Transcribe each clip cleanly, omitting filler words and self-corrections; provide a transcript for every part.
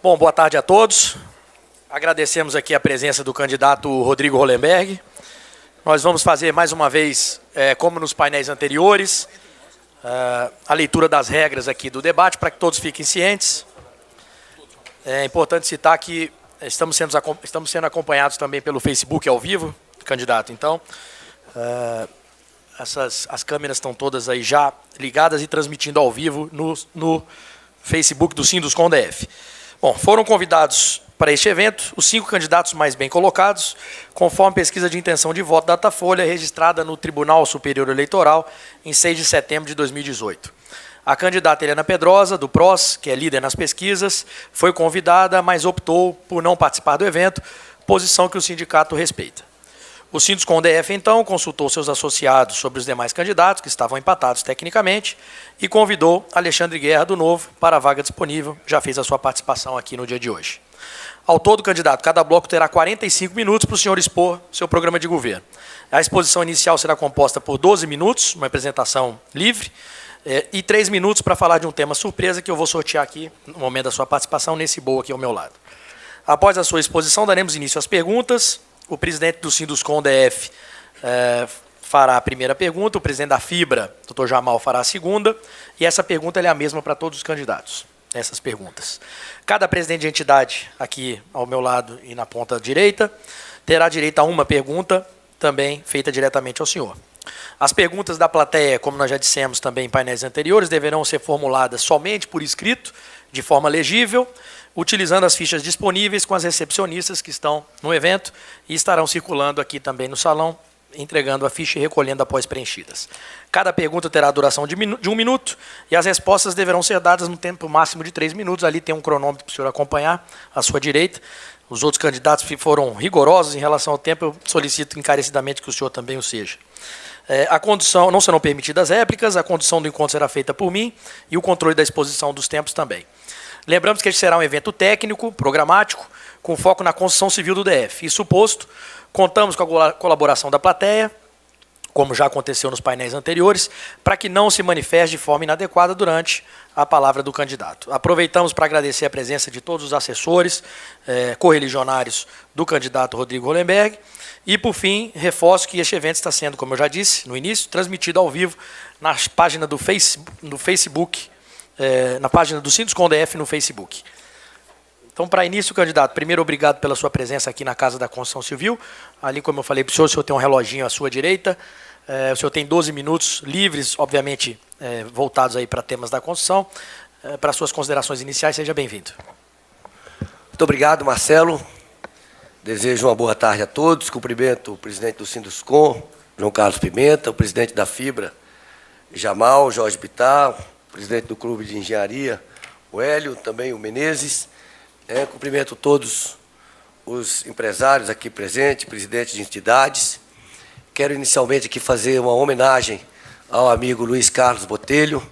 Bom, boa tarde a todos. Agradecemos aqui a presença do candidato Rodrigo Hollenberg. Nós vamos fazer mais uma vez, como nos painéis anteriores, a leitura das regras aqui do debate para que todos fiquem cientes. É importante citar que estamos sendo acompanhados também pelo Facebook ao vivo, candidato. Então, as câmeras estão todas aí já ligadas e transmitindo ao vivo no Facebook do Sinduscon DF. Bom, foram convidados para este evento os 5 candidatos mais bem colocados, conforme pesquisa de intenção de voto da Datafolha, registrada no Tribunal Superior Eleitoral em 6 de setembro de 2018. A candidata Helena Pedrosa, do PROS, que é líder nas pesquisas, foi convidada, mas optou por não participar do evento, posição que o sindicato respeita. O Sinduscon DF, então, consultou seus associados sobre os demais candidatos, que estavam empatados tecnicamente, e convidou Alexandre Guerra, do Novo, para a vaga disponível. Já fez a sua participação aqui no dia de hoje. Ao todo, candidato, cada bloco terá 45 minutos para o senhor expor seu programa de governo. A exposição inicial será composta por 12 minutos, uma apresentação livre, e 3 minutos para falar de um tema surpresa que eu vou sortear aqui, no momento da sua participação, nesse bowl aqui ao meu lado. Após a sua exposição, daremos início às perguntas. O presidente do Sinduscon DF fará a primeira pergunta, o presidente da Fibra, Dr. Jamal, fará a segunda, e essa pergunta é a mesma para todos os candidatos, essas perguntas. Cada presidente de entidade, aqui ao meu lado e na ponta direita, terá direito a uma pergunta, também feita diretamente ao senhor. As perguntas da plateia, como nós já dissemos também em painéis anteriores, deverão ser formuladas somente por escrito, de forma legível, utilizando as fichas disponíveis com as recepcionistas que estão no evento e estarão circulando aqui também no salão, entregando a ficha e recolhendo após preenchidas. Cada pergunta terá a duração de 1 minuto e as respostas deverão ser dadas no tempo máximo de 3 minutos. Ali tem um cronômetro para o senhor acompanhar, à sua direita. Os outros candidatos foram rigorosos em relação ao tempo, eu solicito encarecidamente que o senhor também o seja. A condução, não serão permitidas réplicas, a condução do encontro será feita por mim e o controle da exposição dos tempos também. Lembramos que este será um evento técnico, programático, com foco na construção civil do DF. Isso posto, contamos com a colaboração da plateia, como já aconteceu nos painéis anteriores, para que não se manifeste de forma inadequada durante a palavra do candidato. Aproveitamos para agradecer a presença de todos os assessores, correligionários do candidato Rodrigo Hollenberg. E, por fim, reforço que este evento está sendo, como eu já disse no início, transmitido ao vivo na página do Facebook, na página do Sinduscon DF no Facebook. Então, para início, candidato, primeiro, obrigado pela sua presença aqui na Casa da Construção Civil. Ali, como eu falei para o senhor tem um reloginho à sua direita. O senhor tem 12 minutos livres, obviamente, voltados aí para temas da construção. Para suas considerações iniciais, seja bem-vindo. Muito obrigado, Marcelo. Desejo uma boa tarde a todos. Cumprimento o presidente do Sinduscon, João Carlos Pimenta, o presidente da Fibra, Jamal, Jorge Bittar, presidente do Clube de Engenharia, o Hélio, também o Menezes. Cumprimento todos os empresários aqui presentes, presidentes de entidades. Quero inicialmente aqui fazer uma homenagem ao amigo Luiz Carlos Botelho,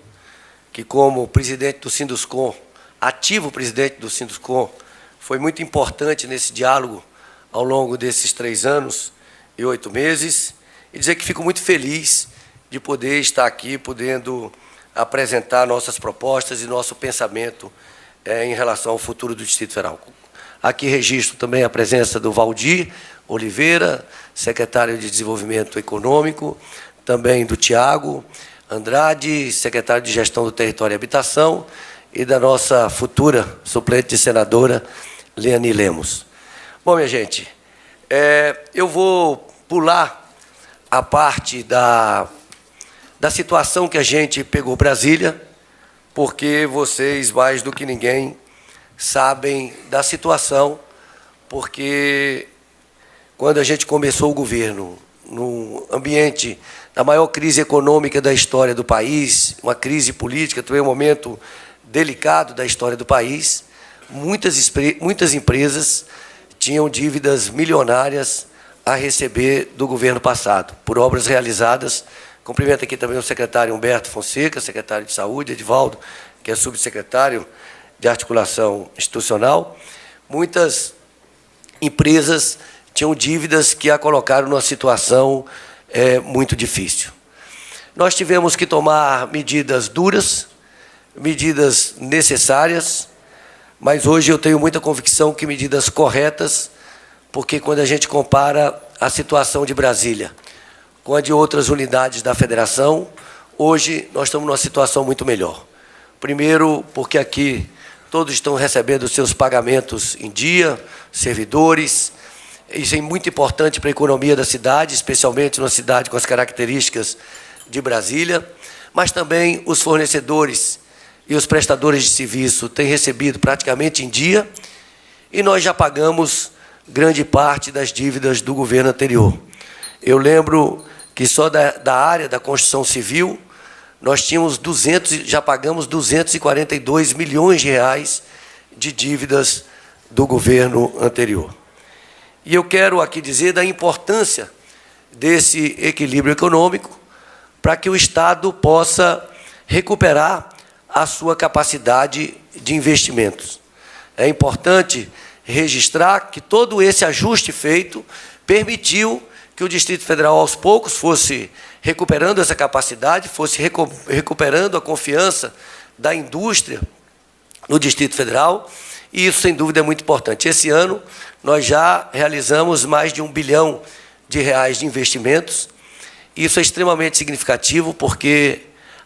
que como presidente do Sinduscon, ativo presidente do Sinduscon, foi muito importante nesse diálogo ao longo desses 3 anos e 8 meses, e dizer que fico muito feliz de poder estar aqui, podendo apresentar nossas propostas e nosso pensamento em relação ao futuro do Distrito Federal. Aqui registro também a presença do Valdir Oliveira, secretário de Desenvolvimento Econômico, também do Tiago Andrade, secretário de Gestão do Território e Habitação, e da nossa futura suplente de senadora, Leani Lemos. Bom, minha gente, eu vou pular a parte da situação que a gente pegou Brasília, porque vocês, mais do que ninguém, sabem da situação, porque quando a gente começou o governo no ambiente da maior crise econômica da história do país, uma crise política, também um momento delicado da história do país, muitas empresas tinham dívidas milionárias a receber do governo passado, por obras realizadas. Cumprimento aqui também o secretário Humberto Fonseca, secretário de Saúde, Edivaldo, que é subsecretário de Articulação Institucional. Muitas empresas tinham dívidas que a colocaram numa situação muito difícil. Nós tivemos que tomar medidas duras, medidas necessárias. mas hoje eu tenho muita convicção que medidas corretas, porque quando a gente compara a situação de Brasília com a de outras unidades da federação, hoje nós estamos numa situação muito melhor. Primeiro, porque aqui todos estão recebendo os seus pagamentos em dia, servidores. Isso é muito importante para a economia da cidade, especialmente numa cidade com as características de Brasília, mas também os fornecedores e os prestadores de serviço têm recebido praticamente em dia, e nós já pagamos grande parte das dívidas do governo anterior. Eu lembro que só da área da construção civil, nós tínhamos já pagamos 242 milhões de reais de dívidas do governo anterior. E eu quero aqui dizer da importância desse equilíbrio econômico para que o Estado possa recuperar a sua capacidade de investimentos. É importante registrar que todo esse ajuste feito permitiu que o Distrito Federal, aos poucos, fosse recuperando essa capacidade, fosse recuperando a confiança da indústria no Distrito Federal, e isso, sem dúvida, é muito importante. Esse ano, nós já realizamos mais de R$ 1 bilhão de investimentos. Isso é extremamente significativo, porque,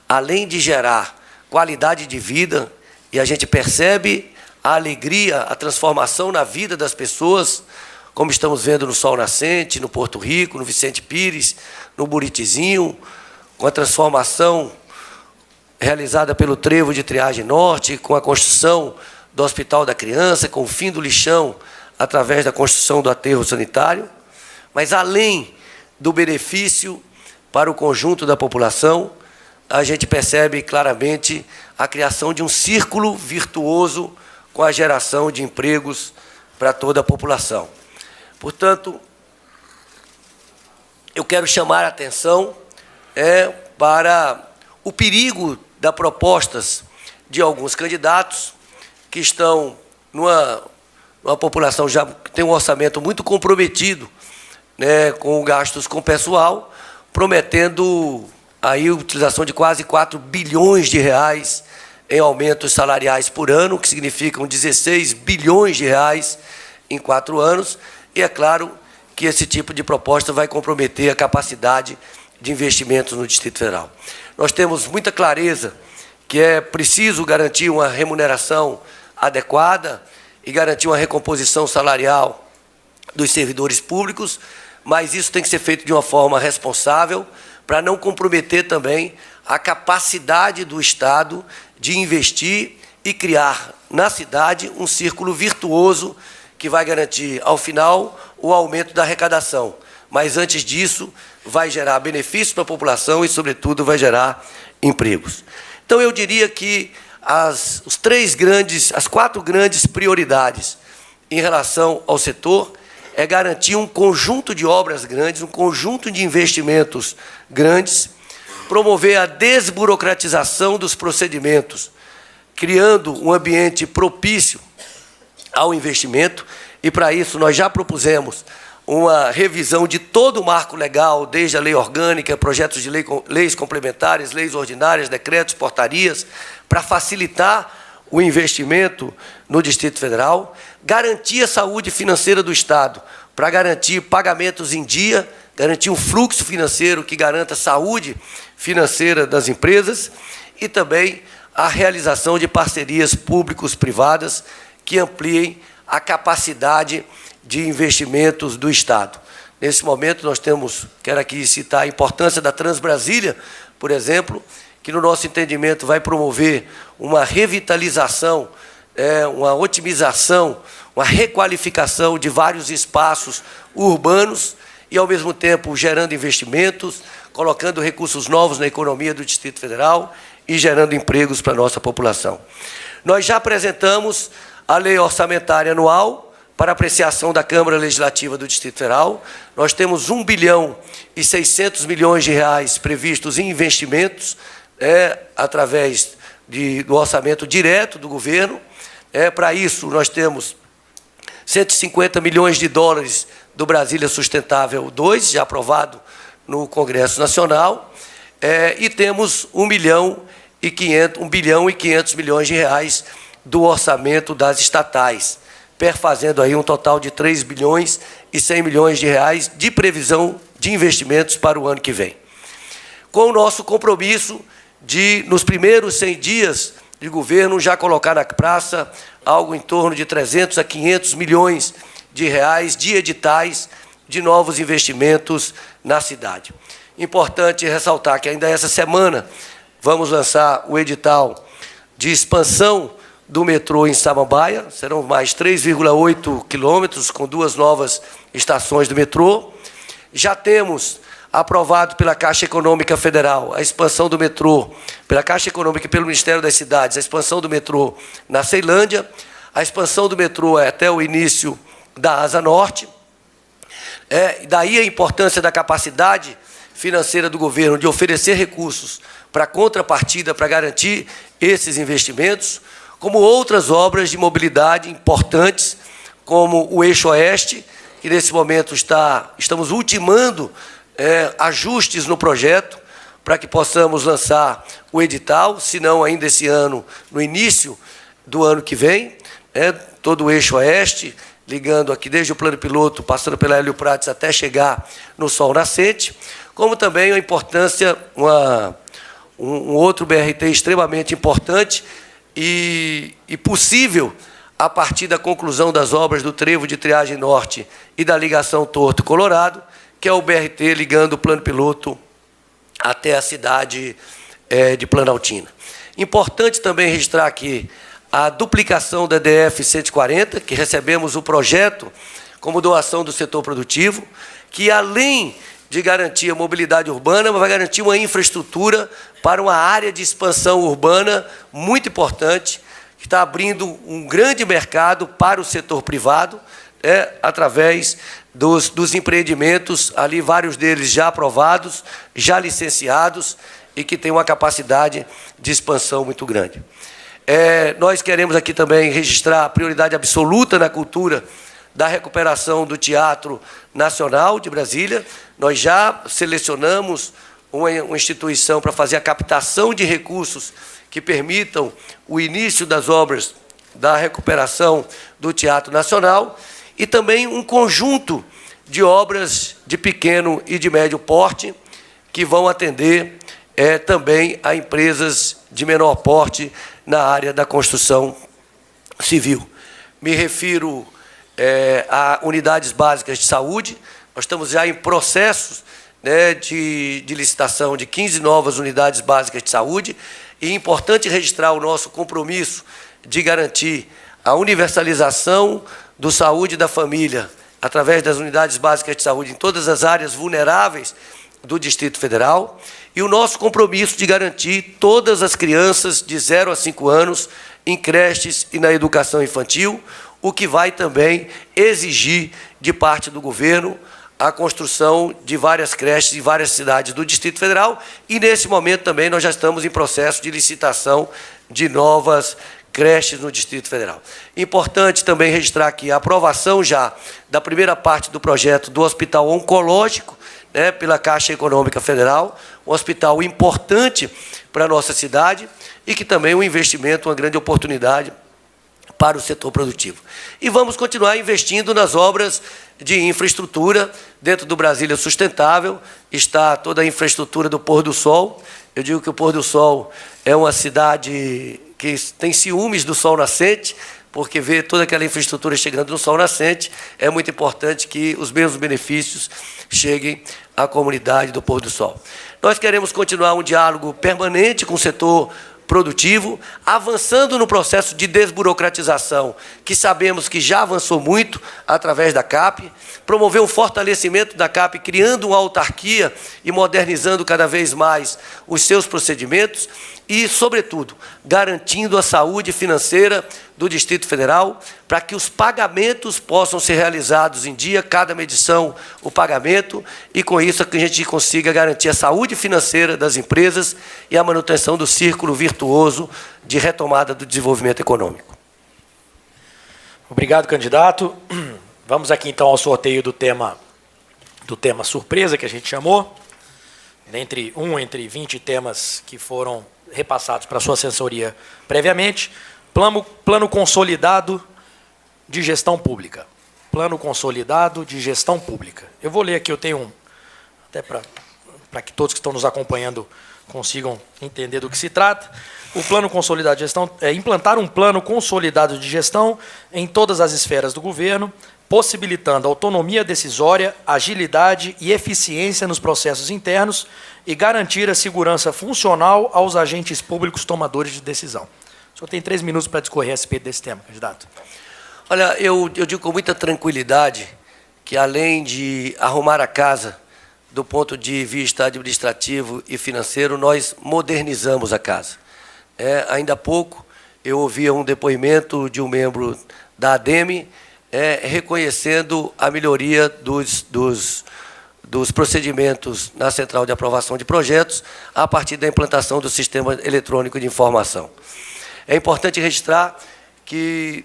além de gerar qualidade de vida, e a gente percebe a alegria, a transformação na vida das pessoas, como estamos vendo no Sol Nascente, no Porto Rico, no Vicente Pires, no Buritizinho, com a transformação realizada pelo Trevo de Triagem Norte, com a construção do Hospital da Criança, com o fim do lixão através da construção do aterro sanitário, mas além do benefício para o conjunto da população, a gente percebe claramente a criação de um círculo virtuoso com a geração de empregos para toda a população. Portanto, eu quero chamar a atenção para o perigo das propostas de alguns candidatos que estão numa população já que tem um orçamento muito comprometido, né, com gastos com pessoal, prometendo aí a utilização de quase 4 bilhões de reais em aumentos salariais por ano, que significam 16 bilhões de reais em 4 anos, e é claro que esse tipo de proposta vai comprometer a capacidade de investimentos no Distrito Federal. Nós temos muita clareza que é preciso garantir uma remuneração adequada e garantir uma recomposição salarial dos servidores públicos, mas isso tem que ser feito de uma forma responsável, para não comprometer também a capacidade do Estado de investir e criar na cidade um círculo virtuoso que vai garantir, ao final, o aumento da arrecadação. Mas, antes disso, vai gerar benefícios para a população e, sobretudo, vai gerar empregos. Então, eu diria que as 4 grandes prioridades em relação ao setor é garantir um conjunto de obras grandes, um conjunto de investimentos grandes, promover a desburocratização dos procedimentos, criando um ambiente propício ao investimento, e para isso nós já propusemos uma revisão de todo o marco legal, desde a lei orgânica, projetos de lei, leis complementares, leis ordinárias, decretos, portarias, para facilitar o investimento no Distrito Federal, garantir a saúde financeira do Estado, para garantir pagamentos em dia, garantir um fluxo financeiro que garanta a saúde financeira das empresas, e também a realização de parcerias públicos-privadas que ampliem a capacidade de investimentos do Estado. Nesse momento, nós quero aqui citar a importância da Transbrasília, por exemplo, que, no nosso entendimento, vai promover uma revitalização, uma otimização, uma requalificação de vários espaços urbanos e, ao mesmo tempo, gerando investimentos, colocando recursos novos na economia do Distrito Federal e gerando empregos para a nossa população. Nós já apresentamos a Lei Orçamentária Anual para apreciação da Câmara Legislativa do Distrito Federal. Nós temos 1 bilhão e 600 milhões de reais previstos em investimentos, através do orçamento direto do governo. Para isso, nós temos 150 milhões de dólares do Brasília Sustentável 2, já aprovado no Congresso Nacional, e temos 1 bilhão e 500 milhões de reais do orçamento das estatais, perfazendo aí um total de 3 bilhões e 100 milhões de reais de previsão de investimentos para o ano que vem. Com o nosso compromisso de, nos primeiros 100 dias de governo, já colocar na praça algo em torno de 300 a 500 milhões de reais de editais de novos investimentos na cidade. Importante ressaltar que ainda essa semana vamos lançar o edital de expansão do metrô em Samambaia, serão mais 3,8 quilômetros com 2 novas estações do metrô. Já temos aprovado pela Caixa Econômica Federal a expansão do metrô, pela Caixa Econômica e pelo Ministério das Cidades, a expansão do metrô na Ceilândia, a expansão do metrô é até o início da Asa Norte. Daí a importância da capacidade financeira do governo de oferecer recursos para contrapartida, para garantir esses investimentos, como outras obras de mobilidade importantes, como o Eixo Oeste, que nesse momento estamos ultimando ajustes no projeto, para que possamos lançar o edital, se não ainda esse ano, no início do ano que vem, todo o Eixo Oeste, ligando aqui desde o plano piloto, passando pela Hélio Prates até chegar no Sol Nascente, como também a importância, um outro BRT extremamente importante e possível a partir da conclusão das obras do trevo de triagem norte e da ligação Torto-Colorado, que é o BRT ligando o plano piloto até a cidade de Planaltina. Importante também registrar aqui a duplicação da DF 140, que recebemos o projeto como doação do setor produtivo, que além de garantir a mobilidade urbana, vai garantir uma infraestrutura para uma área de expansão urbana muito importante, que está abrindo um grande mercado para o setor privado, através dos empreendimentos, ali vários deles já aprovados, já licenciados, e que tem uma capacidade de expansão muito grande. Nós queremos aqui também registrar a prioridade absoluta na cultura da recuperação do Teatro Nacional de Brasília. Nós já selecionamos uma instituição para fazer a captação de recursos que permitam o início das obras da recuperação do Teatro Nacional e também um conjunto de obras de pequeno e de médio porte que vão atender também a empresas de menor porte na área da construção civil. Me refiro a unidades básicas de saúde. Nós estamos já em processos de licitação de 15 novas unidades básicas de saúde, e é importante registrar o nosso compromisso de garantir a universalização do saúde da família através das unidades básicas de saúde em todas as áreas vulneráveis do Distrito Federal, e o nosso compromisso de garantir todas as crianças de 0 a 5 anos em creches e na educação infantil, o que vai também exigir de parte do governo a construção de várias creches em várias cidades do Distrito Federal, e nesse momento também nós já estamos em processo de licitação de novas creches no Distrito Federal. Importante também registrar aqui a aprovação já da primeira parte do projeto do Hospital Oncológico, pela Caixa Econômica Federal, um hospital importante para a nossa cidade e que também é um investimento, uma grande oportunidade para o setor produtivo. E vamos continuar investindo nas obras de infraestrutura. Dentro do Brasília Sustentável está toda a infraestrutura do Pôr do Sol. Eu digo que o Pôr do Sol é uma cidade que tem ciúmes do Sol Nascente, porque ver toda aquela infraestrutura chegando no Sol Nascente, é muito importante que os mesmos benefícios cheguem à comunidade do Pôr do Sol. Nós queremos continuar um diálogo permanente com o setor produtivo, avançando no processo de desburocratização, que sabemos que já avançou muito através da CAP, promover um fortalecimento da CAP, criando uma autarquia e modernizando cada vez mais os seus procedimentos e, sobretudo, garantindo a saúde financeira do Distrito Federal, para que os pagamentos possam ser realizados em dia, cada medição, o pagamento, e com isso que a gente consiga garantir a saúde financeira das empresas e a manutenção do círculo virtuoso de retomada do desenvolvimento econômico. Obrigado, candidato. Vamos aqui, então, ao sorteio do tema surpresa, que a gente chamou, entre 20 temas que foram repassados para a sua assessoria previamente. Plano consolidado de gestão pública. Plano consolidado de gestão pública. Eu vou ler aqui, eu tenho até para que todos que estão nos acompanhando consigam entender do que se trata. O plano consolidado de gestão é implantar um plano consolidado de gestão em todas as esferas do governo, possibilitando autonomia decisória, agilidade e eficiência nos processos internos e garantir a segurança funcional aos agentes públicos tomadores de decisão. O senhor tem 3 minutos para discorrer a respeito desse tema, candidato. Olha, eu digo com muita tranquilidade que, além de arrumar a casa do ponto de vista administrativo e financeiro, nós modernizamos a casa. Ainda há pouco, eu ouvi um depoimento de um membro da ADEME reconhecendo a melhoria dos procedimentos na Central de Aprovação de Projetos a partir da implantação do Sistema Eletrônico de Informação. É importante registrar que,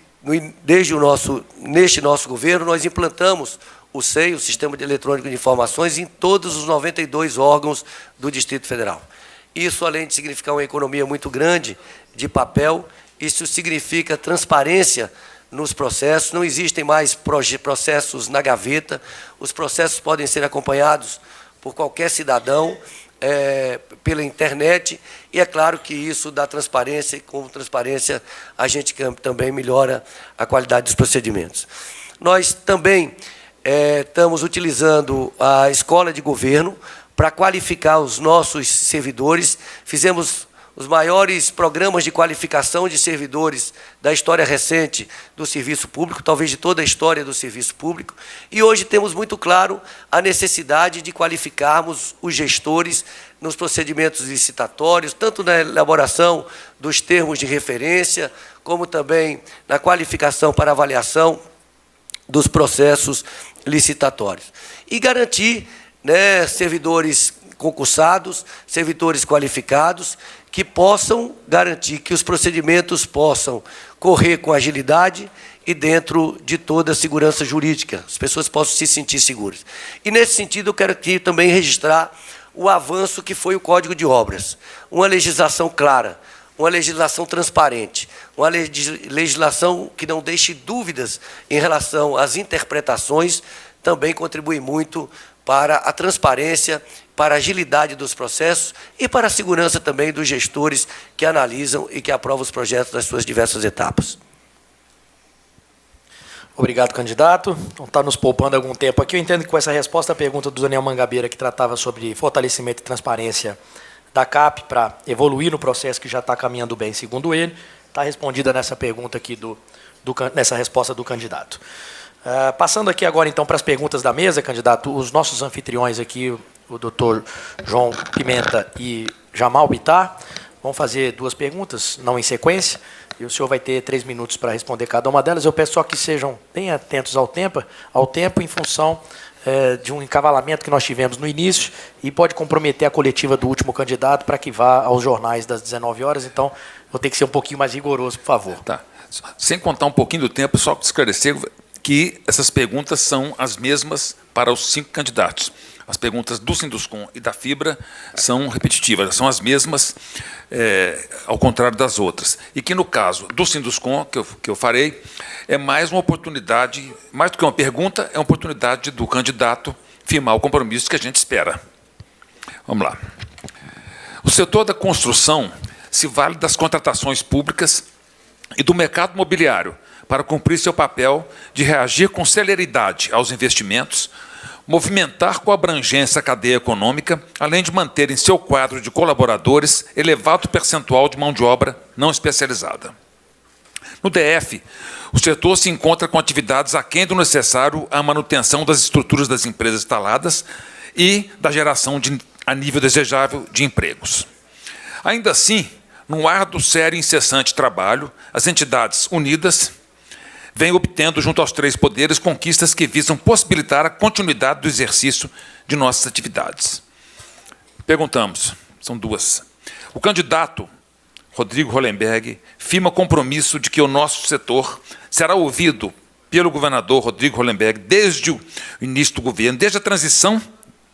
neste nosso governo, nós implantamos o SEI, o Sistema Eletrônico de Informações, em todos os 92 órgãos do Distrito Federal. Isso, além de significar uma economia muito grande de papel, isso significa transparência nos processos, não existem mais processos na gaveta, os processos podem ser acompanhados por qualquer cidadão, pela internet, e é claro que isso dá transparência, e com transparência a gente também melhora a qualidade dos procedimentos. Nós também estamos utilizando a escola de governo para qualificar os nossos servidores. Fizemos os maiores programas de qualificação de servidores da história recente do serviço público, talvez de toda a história do serviço público, e hoje temos muito claro a necessidade de qualificarmos os gestores nos procedimentos licitatórios, tanto na elaboração dos termos de referência, como também na qualificação para avaliação dos processos licitatórios. E garantir, servidores concursados, servidores qualificados, que possam garantir que os procedimentos possam correr com agilidade e dentro de toda a segurança jurídica, as pessoas possam se sentir seguras. E, nesse sentido, eu quero aqui também registrar o avanço que foi o Código de Obras. Uma legislação clara, uma legislação transparente, uma legislação que não deixe dúvidas em relação às interpretações, também contribui muito para a transparência, para a agilidade dos processos e para a segurança também dos gestores que analisam e que aprovam os projetos nas suas diversas etapas. Obrigado, candidato. Então, está nos poupando algum tempo aqui. Eu entendo que com essa resposta à pergunta do Daniel Mangabeira, que tratava sobre fortalecimento e transparência da CAP para evoluir no processo que já está caminhando bem, segundo ele, está respondida nessa pergunta aqui, nessa resposta do candidato. Passando aqui agora, então, para as perguntas da mesa, candidato, os nossos anfitriões aqui, o doutor João Pimenta e Jamal Bittar, vão fazer 2 perguntas, não em sequência, e o senhor vai ter 3 minutos para responder cada uma delas. Eu peço só que sejam bem atentos ao tempo em função de um encavalamento que nós tivemos no início e pode comprometer a coletiva do último candidato para que vá aos jornais das 19 horas. Então, vou ter que ser um pouquinho mais rigoroso, por favor. Tá. Sem contar um pouquinho do tempo, só esclarecer que essas perguntas são as mesmas para os 5 candidatos. As perguntas do Sinduscom e da Fibra são repetitivas, são as mesmas, ao contrário das outras. E que, no caso do Sinduscom, que eu farei, é mais uma oportunidade, mais do que uma pergunta, é uma oportunidade do candidato firmar o compromisso que a gente espera. Vamos lá. O setor da construção se vale das contratações públicas e do mercado imobiliário para cumprir seu papel de reagir com celeridade aos investimentos, movimentar com abrangência a cadeia econômica, além de manter em seu quadro de colaboradores elevado percentual de mão de obra não especializada. No DF, o setor se encontra com atividades aquém do necessário à manutenção das estruturas das empresas instaladas e da geração a nível desejável de empregos. Ainda assim, num árduo, sério e incessante trabalho, as entidades unidas vem obtendo, junto aos 3 poderes, conquistas que visam possibilitar a continuidade do exercício de nossas atividades. Perguntamos, são 2. O candidato Rodrigo Hollenberg firma compromisso de que o nosso setor será ouvido pelo governador Rodrigo Hollenberg desde o início do governo, desde a transição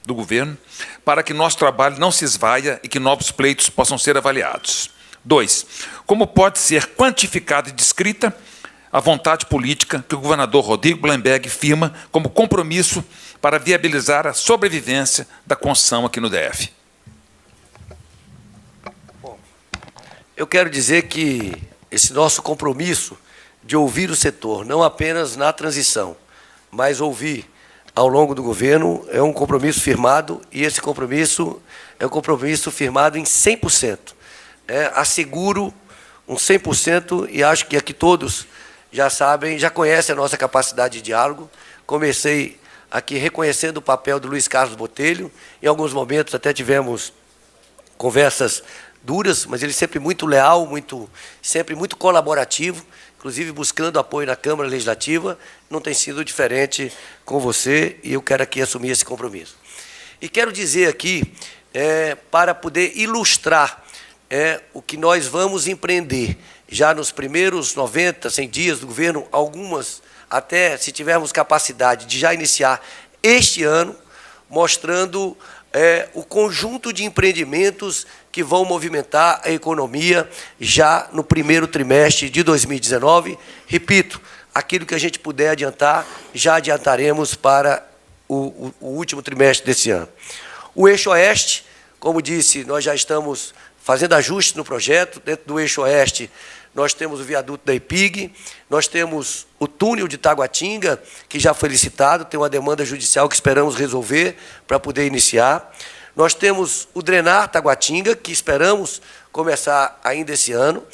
do governo, para que nosso trabalho não se esvaia e que novos pleitos possam ser avaliados. 2. Como pode ser quantificada e descrita a vontade política que o governador Rodrigo Blemberg firma como compromisso para viabilizar a sobrevivência da construção aqui no DF? Eu quero dizer que esse nosso compromisso de ouvir o setor, não apenas na transição, mas ouvir ao longo do governo, é um compromisso firmado, e esse compromisso é um compromisso firmado em 100%. Asseguro um 100%, e acho que aqui todos já sabem, já conhecem a nossa capacidade de diálogo. Comecei aqui reconhecendo o papel do Luiz Carlos Botelho, em alguns momentos até tivemos conversas duras, mas ele sempre muito leal, sempre muito colaborativo, inclusive buscando apoio na Câmara Legislativa. Não tem sido diferente com você, e eu quero aqui assumir esse compromisso. E quero dizer aqui, para poder ilustrar o que nós vamos empreender, já nos primeiros 90, 100 dias do governo, algumas, até se tivermos capacidade de já iniciar este ano, mostrando o conjunto de empreendimentos que vão movimentar a economia já no primeiro trimestre de 2019. Repito, aquilo que a gente puder adiantar, já adiantaremos para o último trimestre desse ano. O Eixo Oeste, como disse, nós já estamos fazendo ajustes no projeto. Dentro do Eixo Oeste, nós temos o viaduto da IPIG, nós temos o túnel de Taguatinga, que já foi licitado, tem uma demanda judicial que esperamos resolver para poder iniciar. Nós temos o Drenar Taguatinga, que esperamos começar ainda esse ano.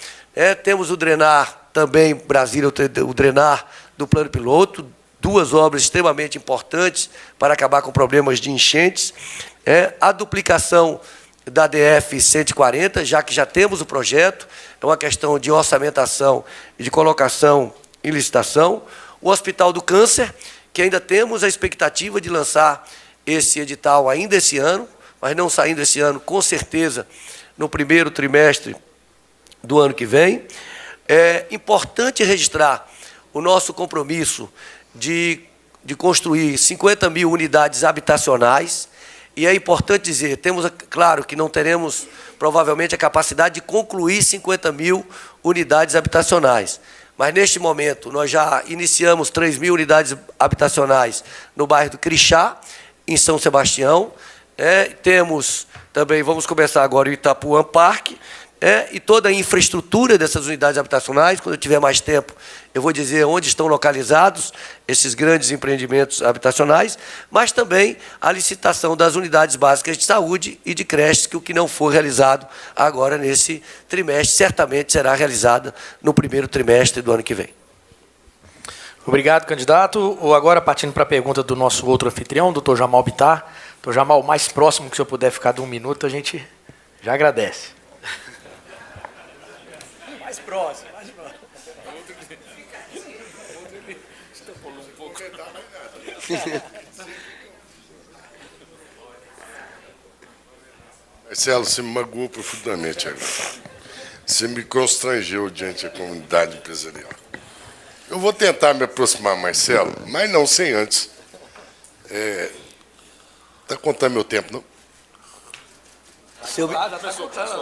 Temos o Drenar também, Brasília, o Drenar do Plano Piloto, duas obras extremamente importantes para acabar com problemas de enchentes. A duplicação da DF-140, já que já temos o projeto, é uma questão de orçamentação e de colocação em licitação. O Hospital do Câncer, que ainda temos a expectativa de lançar esse edital ainda esse ano, mas não saindo esse ano, com certeza, no primeiro trimestre do ano que vem. É importante registrar o nosso compromisso de construir 50 mil unidades habitacionais. E é importante dizer, claro que não teremos, provavelmente, a capacidade de concluir 50 mil unidades habitacionais. Mas, neste momento, nós já iniciamos 3 mil unidades habitacionais no bairro do Crixá, em São Sebastião. Temos também, vamos começar agora, o Itapuã Parque, e toda a infraestrutura dessas unidades habitacionais. Quando eu tiver mais tempo, eu vou dizer onde estão localizados esses grandes empreendimentos habitacionais, mas também a licitação das unidades básicas de saúde e de creches, que o que não for realizado agora nesse trimestre, certamente será realizado no primeiro trimestre do ano que vem. Obrigado, candidato. Agora, partindo para a pergunta do nosso outro anfitrião, doutor Jamal Bittar. Doutor Jamal, o mais próximo que o senhor puder ficar de 1 minuto, a gente já agradece. Mais próximo, mais próximo. Marcelo, você me magoou profundamente agora. Você me constrangeu diante da comunidade empresarial. Eu vou tentar me aproximar, Marcelo, mas não sem antes. Está contando meu tempo, não?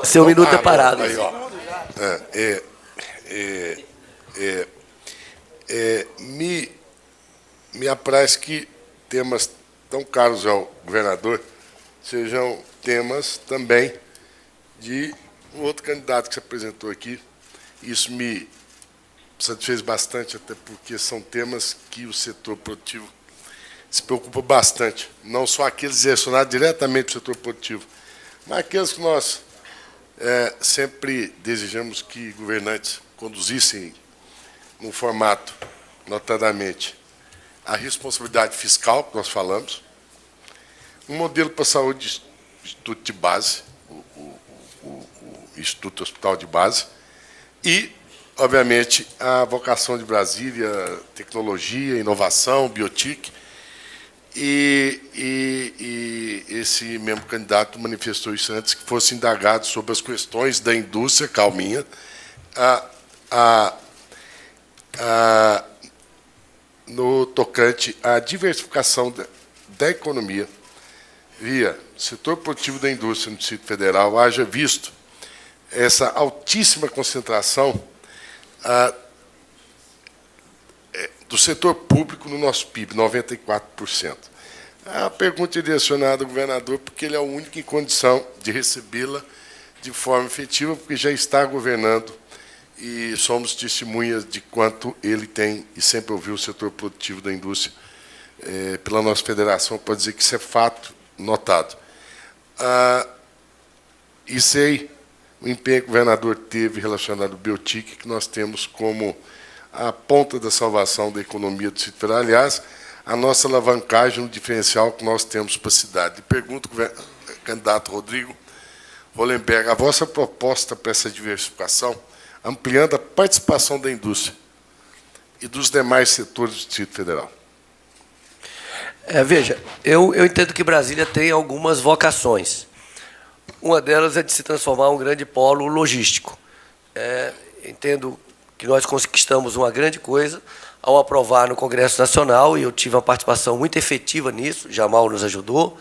Seu minuto é parado. Aí, ó. Me apraz que temas tão caros ao governador sejam temas também de um outro candidato que se apresentou aqui. Isso me satisfez bastante, até porque são temas que o setor produtivo se preocupa bastante. Não só aqueles direcionados diretamente para o setor produtivo, mas aqueles que nós sempre desejamos que governantes conduzissem num formato, notadamente, a responsabilidade fiscal, que nós falamos, um modelo para a saúde, instituto de base, o Instituto Hospital de Base, e, obviamente, a vocação de Brasília, tecnologia, inovação, biotic. E esse mesmo candidato manifestou isso antes, que fosse indagado sobre as questões da indústria, calminha, no tocante à diversificação da economia via setor produtivo da indústria no Distrito Federal, haja visto essa altíssima concentração do setor público no nosso PIB, 94%. A pergunta é direcionada ao governador, porque ele é o único em condição de recebê-la de forma efetiva, porque já está governando e somos testemunhas de quanto ele tem e sempre ouviu o setor produtivo da indústria pela nossa federação, para dizer que isso é fato notado. E sei o empenho que o governador teve relacionado ao Biotic, que nós temos como a ponta da salvação da economia do Distrito Federal. Aliás, a nossa alavancagem, o diferencial que nós temos para a cidade. Pergunto ao candidato Rodrigo Hollenberg, a vossa proposta para essa diversificação, ampliando a participação da indústria e dos demais setores do Distrito Federal. Veja, eu entendo que Brasília tem algumas vocações. Uma delas é de se transformar em um grande polo logístico. Entendo que nós conquistamos uma grande coisa ao aprovar no Congresso Nacional, e eu tive uma participação muito efetiva nisso, Jamal nos ajudou,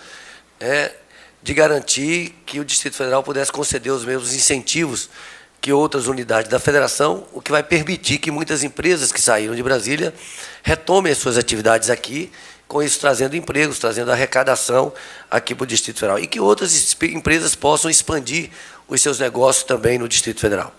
de garantir que o Distrito Federal pudesse conceder os mesmos incentivos que outras unidades da Federação, o que vai permitir que muitas empresas que saíram de Brasília retomem as suas atividades aqui, com isso trazendo empregos, trazendo arrecadação aqui para o Distrito Federal, e que outras empresas possam expandir os seus negócios também no Distrito Federal.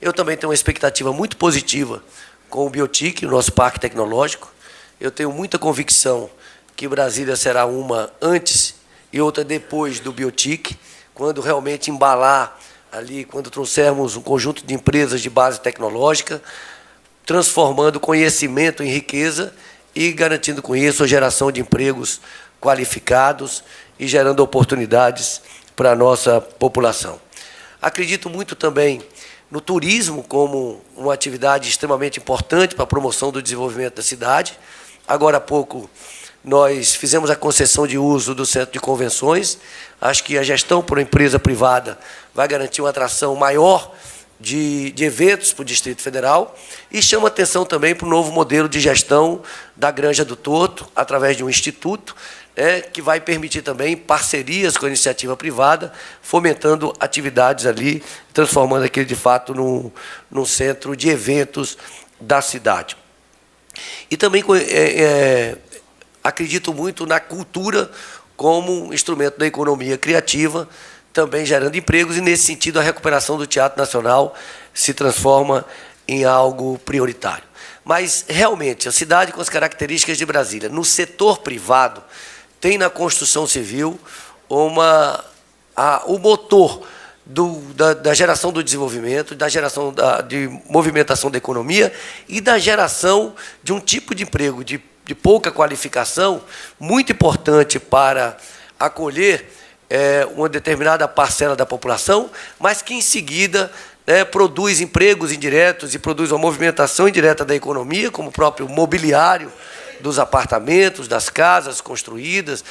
Eu também tenho uma expectativa muito positiva com o Biotic, o nosso parque tecnológico. Eu tenho muita convicção que Brasília será uma antes e outra depois do Biotic, quando realmente embalar ali, quando trouxermos um conjunto de empresas de base tecnológica, transformando conhecimento em riqueza e garantindo com isso a geração de empregos qualificados e gerando oportunidades para a nossa população. Acredito muito também no turismo como uma atividade extremamente importante para a promoção do desenvolvimento da cidade. Agora há pouco nós fizemos a concessão de uso do centro de convenções. Acho que a gestão por uma empresa privada vai garantir uma atração maior de eventos para o Distrito Federal, e chama atenção também para o novo modelo de gestão da Granja do Torto, através de um instituto, que vai permitir também parcerias com a iniciativa privada, fomentando atividades ali, transformando aquele, de fato, num centro de eventos da cidade. E também acredito muito na cultura como um instrumento da economia criativa, também gerando empregos, e, nesse sentido, a recuperação do Teatro Nacional se transforma em algo prioritário. Mas, realmente, a cidade com as características de Brasília, no setor privado, tem na construção civil o motor da geração do desenvolvimento, da geração de movimentação da economia e da geração de um tipo de emprego de pouca qualificação, muito importante para acolher uma determinada parcela da população, mas que, em seguida, produz empregos indiretos e produz uma movimentação indireta da economia, como o próprio mobiliário dos apartamentos, das casas construídas,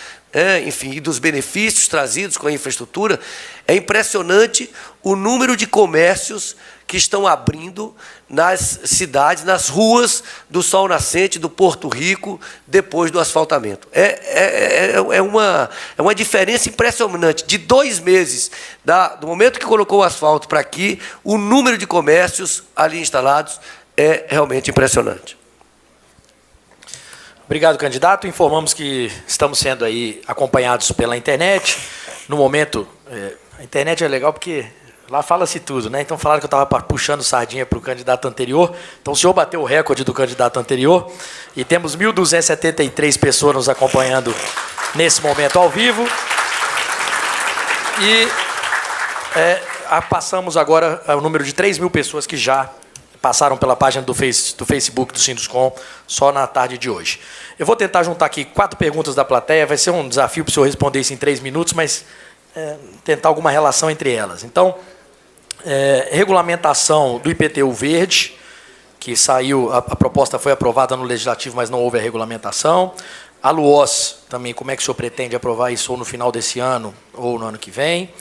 enfim, e dos benefícios trazidos com a infraestrutura. É impressionante o número de comércios que estão abrindo nas cidades, nas ruas do Sol Nascente, do Porto Rico, depois do asfaltamento. É uma diferença impressionante. De 2 meses, do momento que colocou o asfalto para aqui, o número de comércios ali instalados é realmente impressionante. Obrigado, candidato. Informamos que estamos sendo aí acompanhados pela internet. No momento, a internet é legal porque lá fala-se tudo, né? Então falaram que eu estava puxando sardinha para o candidato anterior. Então o senhor bateu o recorde do candidato anterior. E temos 1.273 pessoas nos acompanhando nesse momento ao vivo. E passamos agora ao número de 3.000 pessoas que já passaram pela página do Facebook do Sinduscom só na tarde de hoje. Eu vou tentar juntar aqui 4 perguntas da plateia. Vai ser um desafio para o senhor responder isso em 3 minutos, mas tentar alguma relação entre elas. Então, regulamentação do IPTU verde, que saiu, a proposta foi aprovada no Legislativo, mas não houve a regulamentação. A LUOS também, como é que o senhor pretende aprovar isso ou no final desse ano ou no ano que vem?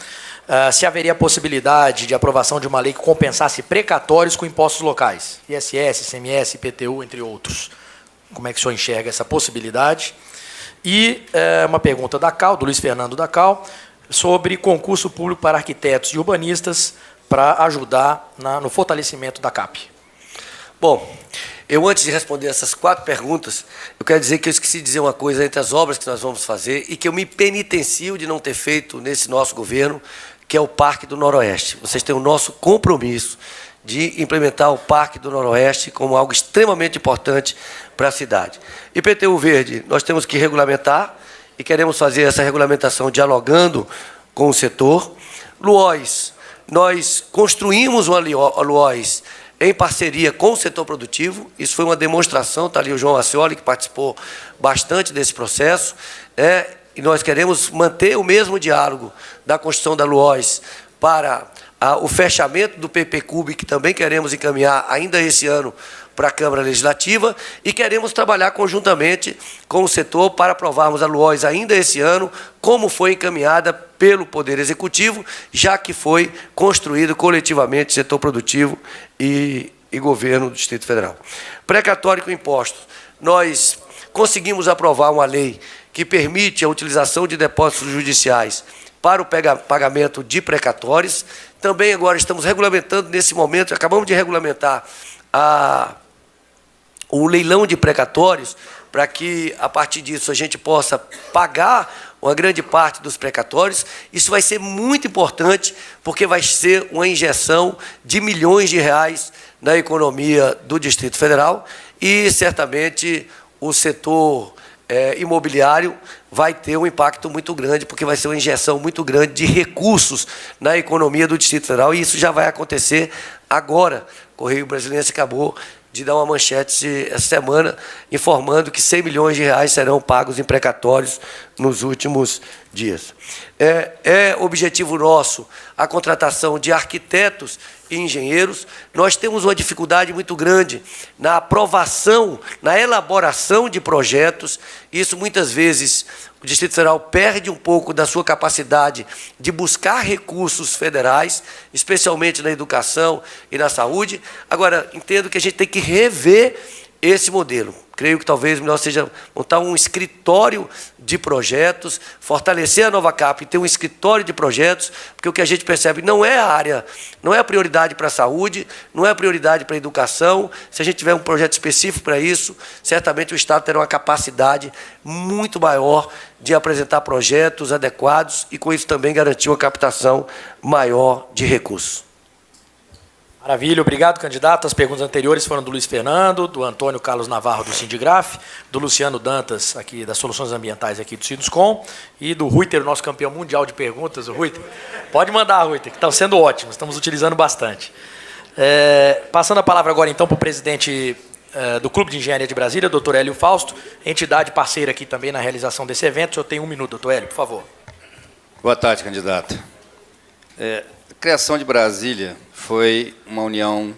Se haveria a possibilidade de aprovação de uma lei que compensasse precatórios com impostos locais, ISS, ICMS, IPTU, entre outros. Como é que o senhor enxerga essa possibilidade? E uma pergunta da CAL, do Luiz Fernando da CAL, sobre concurso público para arquitetos e urbanistas para ajudar no fortalecimento da CAP? Bom, eu antes de responder essas 4 perguntas, eu quero dizer que eu esqueci de dizer uma coisa entre as obras que nós vamos fazer e que eu me penitencio de não ter feito nesse nosso governo, que é o Parque do Noroeste. Vocês têm o nosso compromisso de implementar o Parque do Noroeste como algo extremamente importante para a cidade. IPTU Verde, nós temos que regulamentar e queremos fazer essa regulamentação dialogando com o setor. LUOS, nós construímos uma LUOS em parceria com o setor produtivo, isso foi uma demonstração, está ali o João Acioli, que participou bastante desse processo, e nós queremos manter o mesmo diálogo da construção da LUOS para o fechamento do PPCub, que também queremos encaminhar ainda esse ano para a Câmara Legislativa, e queremos trabalhar conjuntamente com o setor para aprovarmos a LUOS ainda esse ano, como foi encaminhada pelo Poder Executivo, já que foi construído coletivamente setor produtivo e governo do Distrito Federal. Precatório com impostos. Nós conseguimos aprovar uma lei que permite a utilização de depósitos judiciais para o pagamento de precatórios. Também agora estamos regulamentando, nesse momento, acabamos de regulamentar o leilão de precatórios, para que, a partir disso, a gente possa pagar uma grande parte dos precatórios. Isso vai ser muito importante, porque vai ser uma injeção de milhões de reais na economia do Distrito Federal e, certamente, o setor imobiliário vai ter um impacto muito grande, porque vai ser uma injeção muito grande de recursos na economia do Distrito Federal, e isso já vai acontecer agora. O Correio Brasiliense acabou de dar uma manchete essa semana informando que 100 milhões de reais serão pagos em precatórios nos últimos dias. É objetivo nosso a contratação de arquitetos e engenheiros. Nós temos uma dificuldade muito grande na aprovação, na elaboração de projetos. Isso, muitas vezes, o Distrito Federal perde um pouco da sua capacidade de buscar recursos federais, especialmente na educação e na saúde. Agora, entendo que a gente tem que rever esse modelo. Creio que talvez melhor seja montar um escritório de projetos, fortalecer a Nova Cap e ter um escritório de projetos, porque o que a gente percebe não é a área, não é a prioridade para a saúde, não é a prioridade para a educação. Se a gente tiver um projeto específico para isso, certamente o Estado terá uma capacidade muito maior de apresentar projetos adequados e, com isso, também garantir uma captação maior de recursos. Maravilha, obrigado, candidato. As perguntas anteriores foram do Luiz Fernando, do Antônio Carlos Navarro, do Sindigraf, do Luciano Dantas, aqui das Soluções Ambientais, aqui do Sinduscom, e do Ruiter, nosso campeão mundial de perguntas. O Ruiter, pode mandar, Ruiter, que estão sendo ótimos, estamos utilizando bastante. Passando a palavra agora, então, para o presidente do Clube de Engenharia de Brasília, doutor Hélio Fausto, entidade parceira aqui também na realização desse evento. O senhor tem 1 minuto, doutor Hélio, por favor. Boa tarde, candidato. A criação de Brasília foi uma união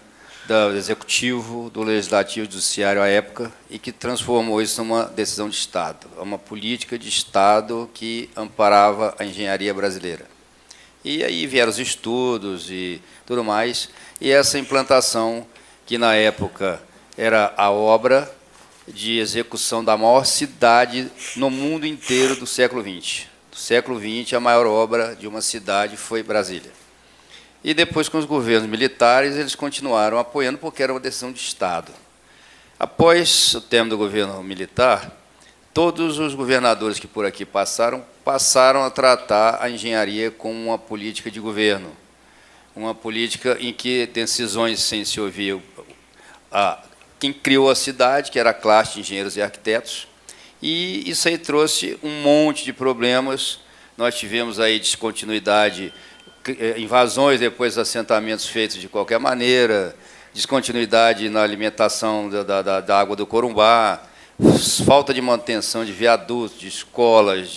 do Executivo, do Legislativo e do Judiciário à época e que transformou isso numa decisão de Estado, uma política de Estado que amparava a engenharia brasileira. E aí vieram os estudos e tudo mais, e essa implantação, que na época era a obra de execução da maior cidade no mundo inteiro do século XX. Do século XX, a maior obra de uma cidade foi Brasília. E depois, com os governos militares, eles continuaram apoiando, porque era uma decisão de Estado. Após o término do governo militar, todos os governadores que por aqui passaram a tratar a engenharia como uma política de governo, uma política em que decisões sem se ouvir quem criou a cidade, que era a classe de engenheiros e arquitetos, e isso aí trouxe um monte de problemas. Nós tivemos aí descontinuidade, invasões depois dos assentamentos feitos de qualquer maneira, descontinuidade na alimentação da água do Corumbá, falta de manutenção de viadutos, de escolas,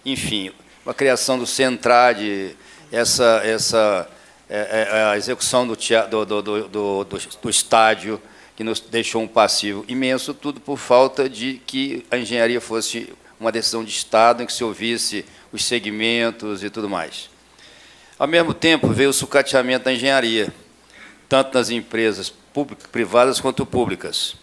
enfim, a criação do Centrade, a execução do estádio, que nos deixou um passivo imenso, tudo por falta de que a engenharia fosse uma decisão de Estado em que se ouvisse os segmentos e tudo mais. Ao mesmo tempo, veio o sucateamento da engenharia, tanto nas empresas privadas quanto públicas.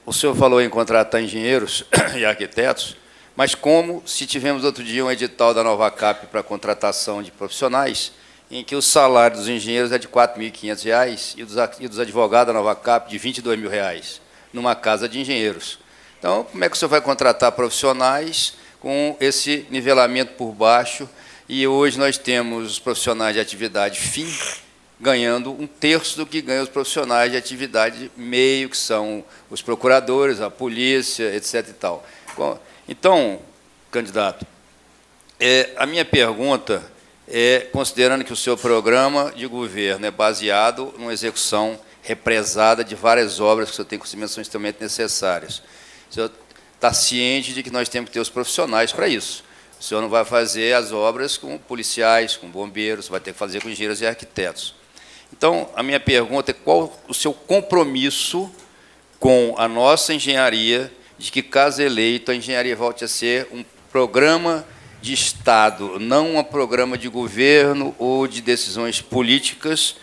O senhor falou em contratar engenheiros e arquitetos, mas como se tivemos outro dia um edital da Nova Cap para contratação de profissionais, em que o salário dos engenheiros é de R$ 4.500 e dos advogados da Nova Cap de R$ 22.000, numa casa de engenheiros. Então, como é que o senhor vai contratar profissionais com esse nivelamento por baixo? E hoje nós temos os profissionais de atividade fim ganhando 1/3 do que ganham os profissionais de atividade meio, que são os procuradores, a polícia, etc. e tal. Então, candidato, a minha pergunta é, considerando que o seu programa de governo é baseado numa execução represada de várias obras que o senhor tem conhecimento são extremamente necessárias. O senhor está ciente de que nós temos que ter os profissionais para isso. O senhor não vai fazer as obras com policiais, com bombeiros, vai ter que fazer com engenheiros e arquitetos. Então, a minha pergunta é qual o seu compromisso com a nossa engenharia, de que, caso eleito, a engenharia volte a ser um programa de Estado, não um programa de governo ou de decisões políticas,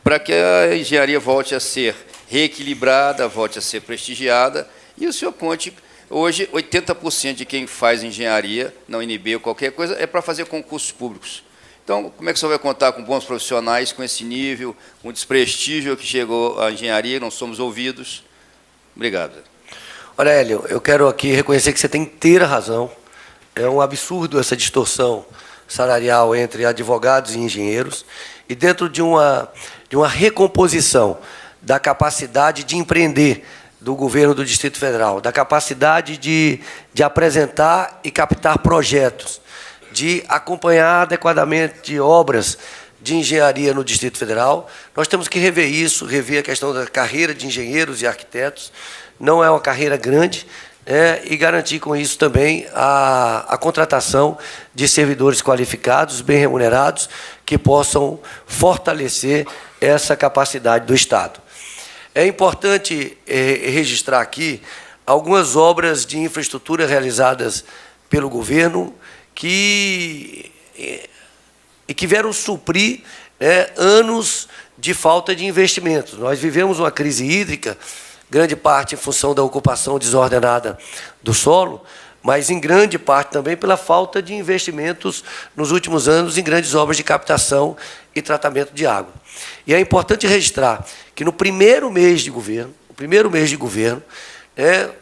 para que a engenharia volte a ser reequilibrada, volte a ser prestigiada, e o senhor conte, hoje, 80% de quem faz engenharia, na UNB ou qualquer coisa, é para fazer concursos públicos. Então, como é que o senhor vai contar com bons profissionais, com esse nível, com o desprestígio que chegou à engenharia, não somos ouvidos? Obrigado. Olha, Hélio, eu quero aqui reconhecer que você tem inteira razão. É um absurdo essa distorção salarial entre advogados e engenheiros, e dentro de uma recomposição da capacidade de empreender do governo do Distrito Federal, da capacidade de apresentar e captar projetos, de acompanhar adequadamente obras de engenharia no Distrito Federal. Nós temos que rever isso, rever a questão da carreira de engenheiros e arquitetos. Não é uma carreira grande, e garantir com isso também a contratação de servidores qualificados, bem remunerados, que possam fortalecer essa capacidade do Estado. É importante registrar aqui algumas obras de infraestrutura realizadas pelo governo que vieram suprir anos de falta de investimentos. Nós vivemos uma crise hídrica, grande parte em função da ocupação desordenada do solo, mas em grande parte também pela falta de investimentos nos últimos anos em grandes obras de captação e tratamento de água. E é importante registrar que no primeiro mês de governo,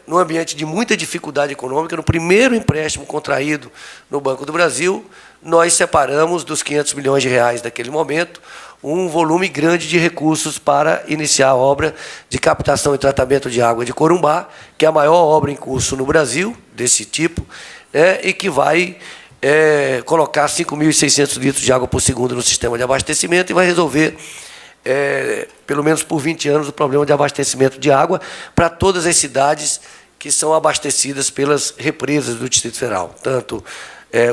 no ambiente de muita dificuldade econômica, no primeiro empréstimo contraído no Banco do Brasil, nós separamos dos R$500 milhões daquele momento um volume grande de recursos para iniciar a obra de captação e tratamento de água de Corumbá, que é a maior obra em curso no Brasil, desse tipo, e que vai colocar 5.600 litros de água por segundo no sistema de abastecimento e vai resolver, pelo menos por 20 anos, o problema de abastecimento de água para todas as cidades que são abastecidas pelas represas do Distrito Federal, tanto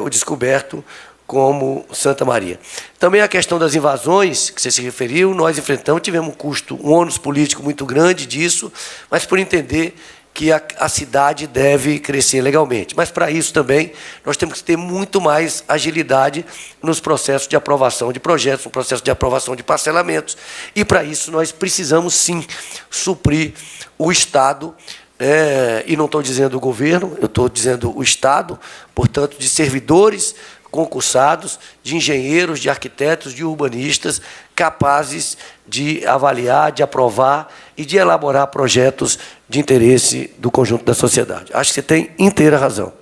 o Descoberto como Santa Maria. Também a questão das invasões, que você se referiu, nós enfrentamos, tivemos um ônus político muito grande disso, mas por entender que a cidade deve crescer legalmente. Mas, para isso também, nós temos que ter muito mais agilidade nos processos de aprovação de projetos, no processo de aprovação de parcelamentos, e, para isso, nós precisamos, sim, suprir o Estado, e não estou dizendo o governo, eu estou dizendo o Estado, portanto, de servidores concursados, de engenheiros, de arquitetos, de urbanistas, capazes de avaliar, de aprovar e de elaborar projetos de interesse do conjunto da sociedade. Acho que você tem inteira razão.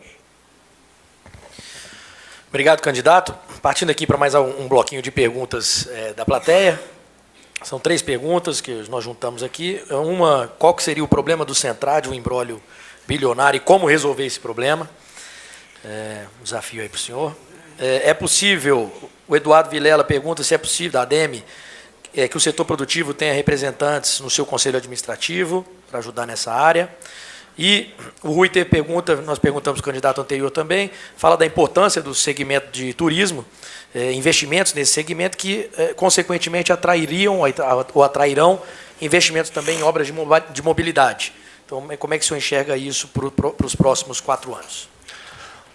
Obrigado, candidato. Partindo aqui para mais um bloquinho de perguntas da plateia. São 3 perguntas que nós juntamos aqui. Uma, qual que seria o problema do Centrade, o imbróglio bilionário, e como resolver esse problema? Um desafio aí para o senhor. É possível, o Eduardo Vilela pergunta se é possível, da ADEME, que o setor produtivo tenha representantes no seu conselho administrativo para ajudar nessa área. E o Rui T. pergunta, nós perguntamos ao candidato anterior também, fala da importância do segmento de turismo, investimentos nesse segmento que, consequentemente, atrairiam ou atrairão investimentos também em obras de mobilidade. Então, como é que o senhor enxerga isso para os próximos 4 anos?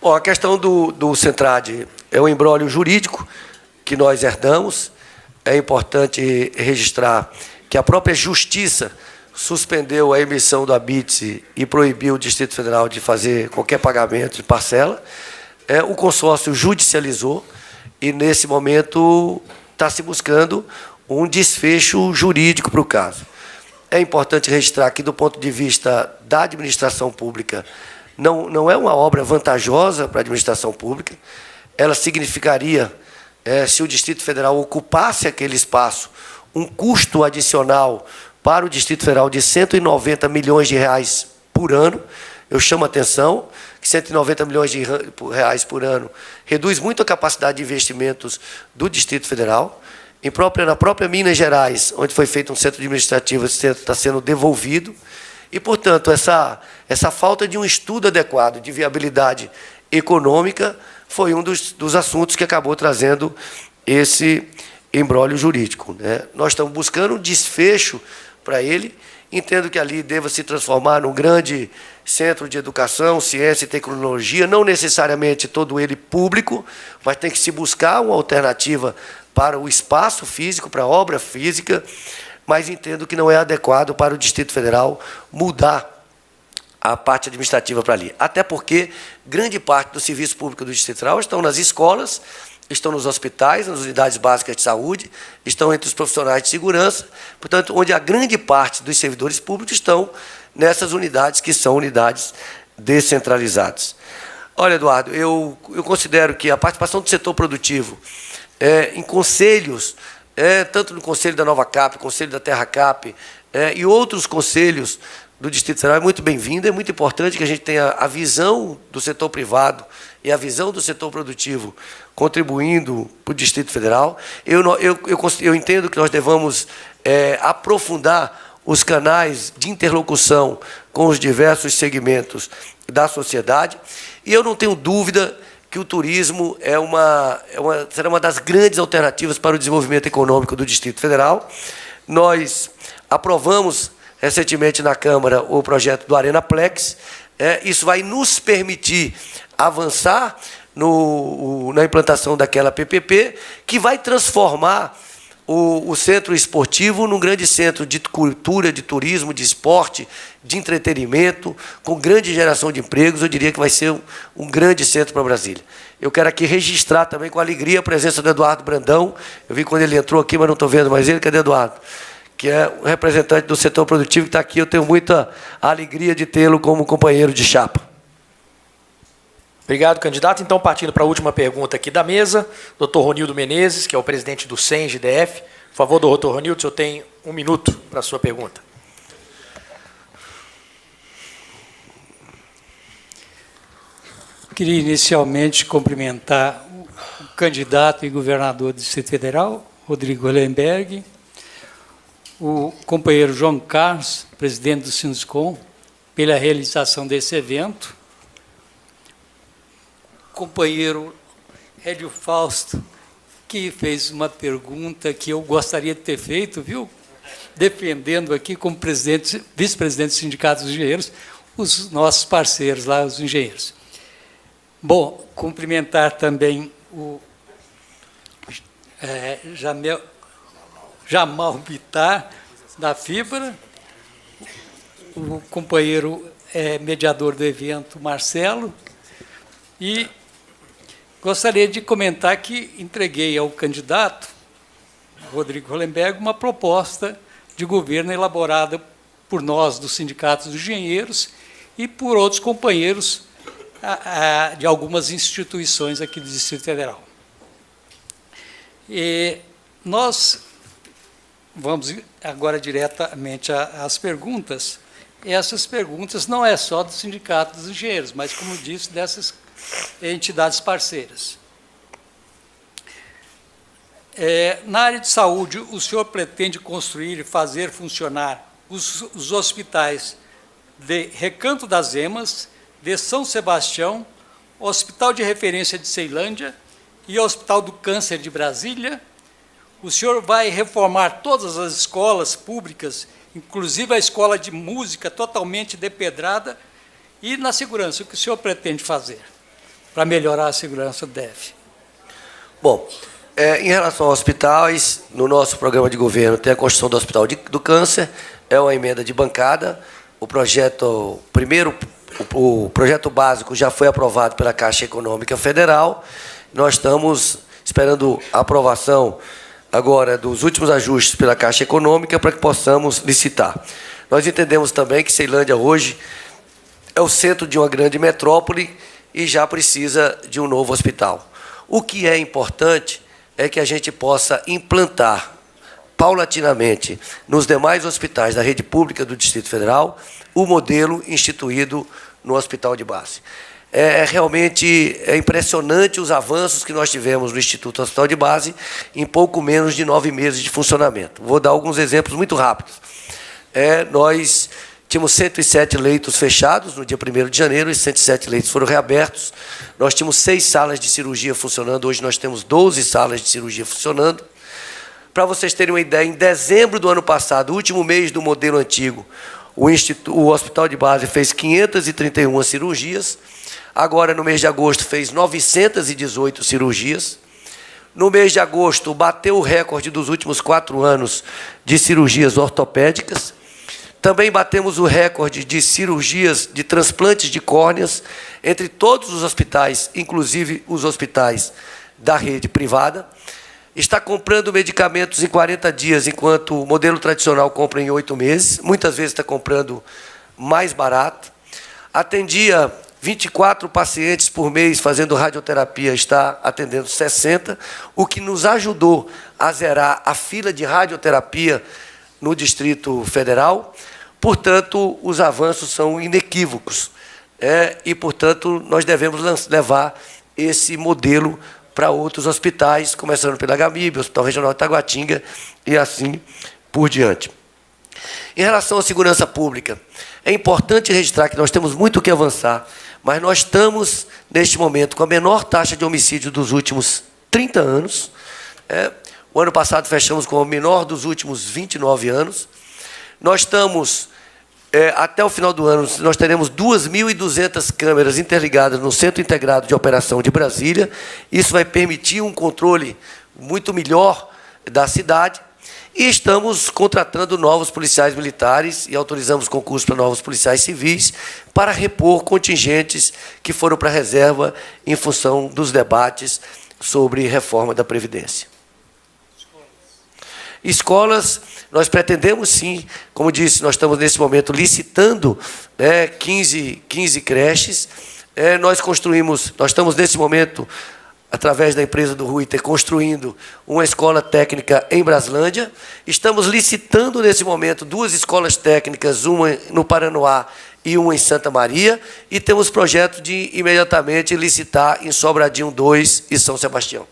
Bom, a questão do Centrade é um imbróglio jurídico que nós herdamos. É importante registrar que a própria Justiça suspendeu a emissão do habite e proibiu o Distrito Federal de fazer qualquer pagamento de parcela. O consórcio judicializou e, nesse momento, está se buscando um desfecho jurídico para o caso. É importante registrar que, do ponto de vista da administração pública, não é uma obra vantajosa para a administração pública. Ela significaria, se o Distrito Federal ocupasse aquele espaço, um custo adicional para o Distrito Federal de 190 milhões de reais por ano. Eu chamo a atenção que 190 milhões de reais por ano reduz muito a capacidade de investimentos do Distrito Federal. Na própria Minas Gerais, onde foi feito um centro administrativo, esse centro está sendo devolvido. E, portanto, essa falta de um estudo adequado de viabilidade econômica foi um dos assuntos que acabou trazendo esse imbróglio jurídico, né? Nós estamos buscando um desfecho para ele. Entendo que ali deva se transformar num grande centro de educação, ciência e tecnologia, não necessariamente todo ele público, mas tem que se buscar uma alternativa para o espaço físico, para a obra física, mas entendo que não é adequado para o Distrito Federal mudar a parte administrativa para ali. Até porque grande parte do serviço público do Distrito Federal estão nas escolas, estão nos hospitais, nas unidades básicas de saúde, estão entre os profissionais de segurança, portanto, onde a grande parte dos servidores públicos estão nessas unidades que são unidades descentralizadas. Olha, Eduardo, eu considero que a participação do setor produtivo em conselhos, tanto no Conselho da Nova Cap, Conselho da Terra Cap, e outros conselhos do Distrito Federal é muito bem-vinda. É muito importante que a gente tenha a visão do setor privado e a visão do setor produtivo contribuindo para o Distrito Federal. Eu entendo que nós devamos aprofundar os canais de interlocução com os diversos segmentos da sociedade, e eu não tenho dúvida que o turismo será uma das grandes alternativas para o desenvolvimento econômico do Distrito Federal. Nós aprovamos recentemente na Câmara o projeto do Arenaplex. Isso vai nos permitir avançar na implantação daquela PPP, que vai transformar o centro esportivo num grande centro de cultura, de turismo, de esporte, de entretenimento, com grande geração de empregos. Eu diria que vai ser um grande centro para Brasília. Eu quero aqui registrar também com alegria a presença do Eduardo Brandão. Eu vi quando ele entrou aqui, mas não estou vendo mais ele. Cadê Eduardo? Que é um representante do setor produtivo que está aqui. Eu tenho muita alegria de tê-lo como companheiro de chapa. Obrigado, candidato. Então, partindo para a última pergunta aqui da mesa, doutor Ronildo Menezes, que é o presidente do SENGE-DF. Por favor, doutor Ronildo, o senhor tem 1 minuto para a sua pergunta. Queria inicialmente cumprimentar o candidato e governador do Distrito Federal, Rodrigo Hollenberg, o companheiro João Carlos, presidente do Sinduscom, pela realização desse evento, o companheiro Hélio Fausto, que fez uma pergunta que eu gostaria de ter feito, viu? Defendendo aqui como vice-presidente do Sindicato dos Engenheiros, os nossos parceiros lá, os engenheiros. Bom, cumprimentar também o Jamal Bittar, da Fibra, o companheiro mediador do evento, Marcelo, e gostaria de comentar que entreguei ao candidato, Rodrigo Hollenberg, uma proposta de governo elaborada por nós, dos sindicatos dos engenheiros, e por outros companheiros de algumas instituições aqui do Distrito Federal. E nós vamos agora diretamente às perguntas. Essas perguntas não é só do Sindicato dos Engenheiros, mas, como disse, dessas entidades parceiras. Na área de saúde, o senhor pretende construir e fazer funcionar os hospitais de Recanto das Emas, de São Sebastião, Hospital de Referência de Ceilândia e Hospital do Câncer de Brasília? O senhor vai reformar todas as escolas públicas, inclusive a escola de música totalmente depedrada? E na segurança, o que o senhor pretende fazer para melhorar a segurança do DF? Bom, em relação aos hospitais, no nosso programa de governo tem a construção do Hospital do Câncer, é uma emenda de bancada. O projeto básico já foi aprovado pela Caixa Econômica Federal. Nós estamos esperando a aprovação agora dos últimos ajustes pela Caixa Econômica para que possamos licitar. Nós entendemos também que Ceilândia hoje é o centro de uma grande metrópole e já precisa de um novo hospital. O que é importante é que a gente possa implantar paulatinamente nos demais hospitais da rede pública do Distrito Federal o modelo instituído no Hospital de Base. Realmente impressionante os avanços que nós tivemos no Instituto Hospital de Base em pouco menos de 9 meses de funcionamento. Vou dar alguns exemplos muito rápidos. Nós tínhamos 107 leitos fechados no dia 1º de janeiro, e 107 leitos foram reabertos. Nós tínhamos 6 salas de cirurgia funcionando, hoje nós temos 12 salas de cirurgia funcionando. Para vocês terem uma ideia, em dezembro do ano passado, último mês do modelo antigo, o Hospital de Base fez 531 cirurgias. Agora, no mês de agosto, fez 918 cirurgias. No mês de agosto, bateu o recorde dos últimos 4 anos de cirurgias ortopédicas. Também batemos o recorde de cirurgias de transplantes de córneas entre todos os hospitais, inclusive os hospitais da rede privada. Está comprando medicamentos em 40 dias, enquanto o modelo tradicional compra em 8 meses. Muitas vezes está comprando mais barato. Atendia 24 pacientes por mês fazendo radioterapia, está atendendo 60, o que nos ajudou a zerar a fila de radioterapia no Distrito Federal. Portanto, os avanços são inequívocos. E, portanto, nós devemos levar esse modelo para outros hospitais, começando pela Gamíbia, Hospital Regional de Taguatinga, e assim por diante. Em relação à segurança pública, é importante registrar que nós temos muito o que avançar, mas nós estamos, neste momento, com a menor taxa de homicídio dos últimos 30 anos. O ano passado fechamos com a menor dos últimos 29 anos. Nós estamos, até o final do ano, nós teremos 2.200 câmeras interligadas no Centro Integrado de Operação de Brasília. Isso vai permitir um controle muito melhor da cidade. E estamos contratando novos policiais militares e autorizamos concurso para novos policiais civis para repor contingentes que foram para a reserva em função dos debates sobre reforma da Previdência. Escolas, nós pretendemos sim, como disse, nós estamos nesse momento licitando 15 creches. Nós estamos nesse momento, através da empresa do Ruiter, construindo uma escola técnica em Braslândia. Estamos licitando, nesse momento, 2 escolas técnicas, uma no Paranoá e uma em Santa Maria, e temos projeto de imediatamente licitar em Sobradinho 2 e São Sebastião.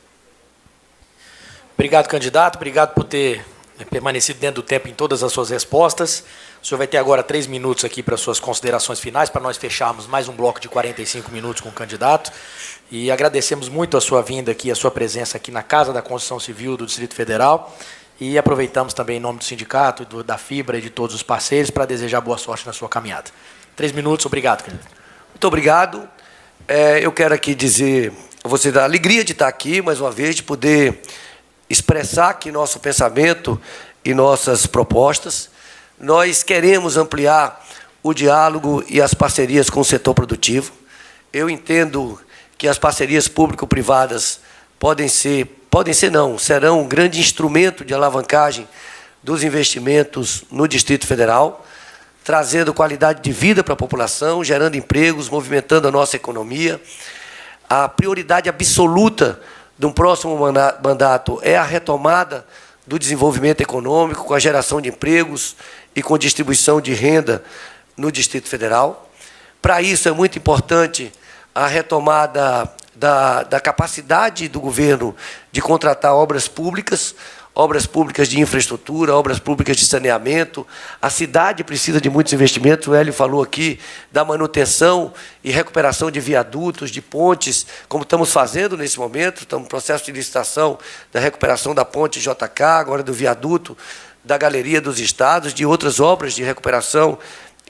Obrigado, candidato. Obrigado por ter permanecido dentro do tempo em todas as suas respostas. O senhor vai ter agora 3 minutos aqui para suas considerações finais, para nós fecharmos mais um bloco de 45 minutos com o candidato. E agradecemos muito a sua vinda aqui, a sua presença aqui na Casa da Construção Civil do Distrito Federal. E aproveitamos também em nome do sindicato, da Fibra e de todos os parceiros para desejar boa sorte na sua caminhada. 3 minutos, obrigado, candidato. Muito obrigado. Eu quero aqui dizer a você da alegria de estar aqui, mais uma vez, de poder expressar aqui nosso pensamento e nossas propostas. Nós queremos ampliar o diálogo e as parcerias com o setor produtivo. Eu entendo que as parcerias público-privadas serão um grande instrumento de alavancagem dos investimentos no Distrito Federal, trazendo qualidade de vida para a população, gerando empregos, movimentando a nossa economia. A prioridade absoluta de um próximo mandato é a retomada do desenvolvimento econômico, com a geração de empregos e com distribuição de renda no Distrito Federal. Para isso, é muito importante a retomada da capacidade do governo de contratar obras públicas de infraestrutura, obras públicas de saneamento. A cidade precisa de muitos investimentos. O Hélio falou aqui da manutenção e recuperação de viadutos, de pontes, como estamos fazendo nesse momento. Estamos no processo de licitação da recuperação da ponte JK, agora do viaduto da Galeria dos Estados, de outras obras de recuperação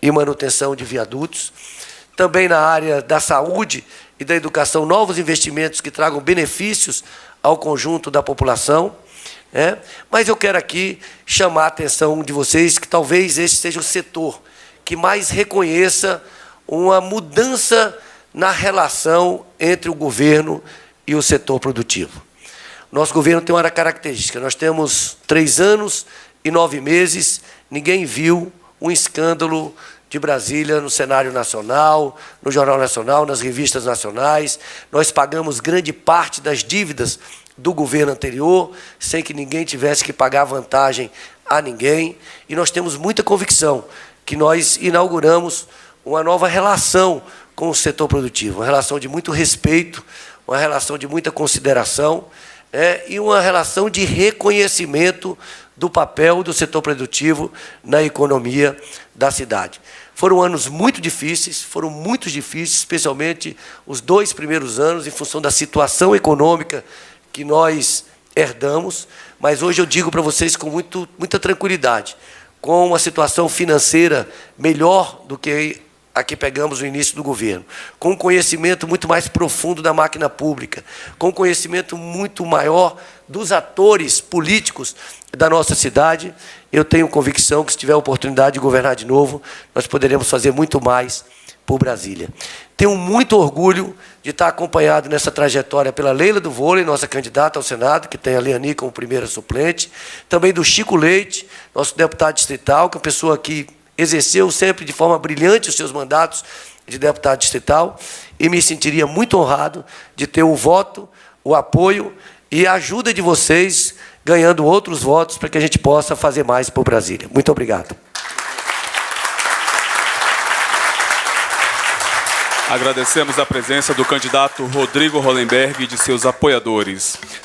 e manutenção de viadutos. Também na área da saúde e da educação, novos investimentos que tragam benefícios ao conjunto da população. Mas eu quero aqui chamar a atenção de vocês que talvez esse seja o setor que mais reconheça uma mudança na relação entre o governo e o setor produtivo. Nosso governo tem uma característica. Nós temos 3 anos e 9 meses, ninguém viu um escândalo de Brasília no cenário nacional, no Jornal Nacional, nas revistas nacionais. Nós pagamos grande parte das dívidas do governo anterior, sem que ninguém tivesse que pagar vantagem a ninguém. E nós temos muita convicção que nós inauguramos uma nova relação com o setor produtivo, uma relação de muito respeito, uma relação de muita consideração, e uma relação de reconhecimento do papel do setor produtivo na economia da cidade. Foram anos muito difíceis, especialmente os 2 primeiros anos, em função da situação econômica que nós herdamos, mas hoje eu digo para vocês com muita tranquilidade, com uma situação financeira melhor do que a que pegamos no início do governo, com um conhecimento muito mais profundo da máquina pública, com um conhecimento muito maior dos atores políticos da nossa cidade, eu tenho convicção que, se tiver a oportunidade de governar de novo, nós poderemos fazer muito mais por Brasília. Tenho muito orgulho de estar acompanhado nessa trajetória pela Leila do Vôlei, nossa candidata ao Senado, que tem a Leani como primeira suplente, também do Chico Leite, nosso deputado distrital, que é uma pessoa que exerceu sempre de forma brilhante os seus mandatos de deputado distrital, e me sentiria muito honrado de ter o voto, o apoio e a ajuda de vocês, ganhando outros votos para que a gente possa fazer mais por Brasília. Muito obrigado. Agradecemos a presença do candidato Rodrigo Hollenberg e de seus apoiadores.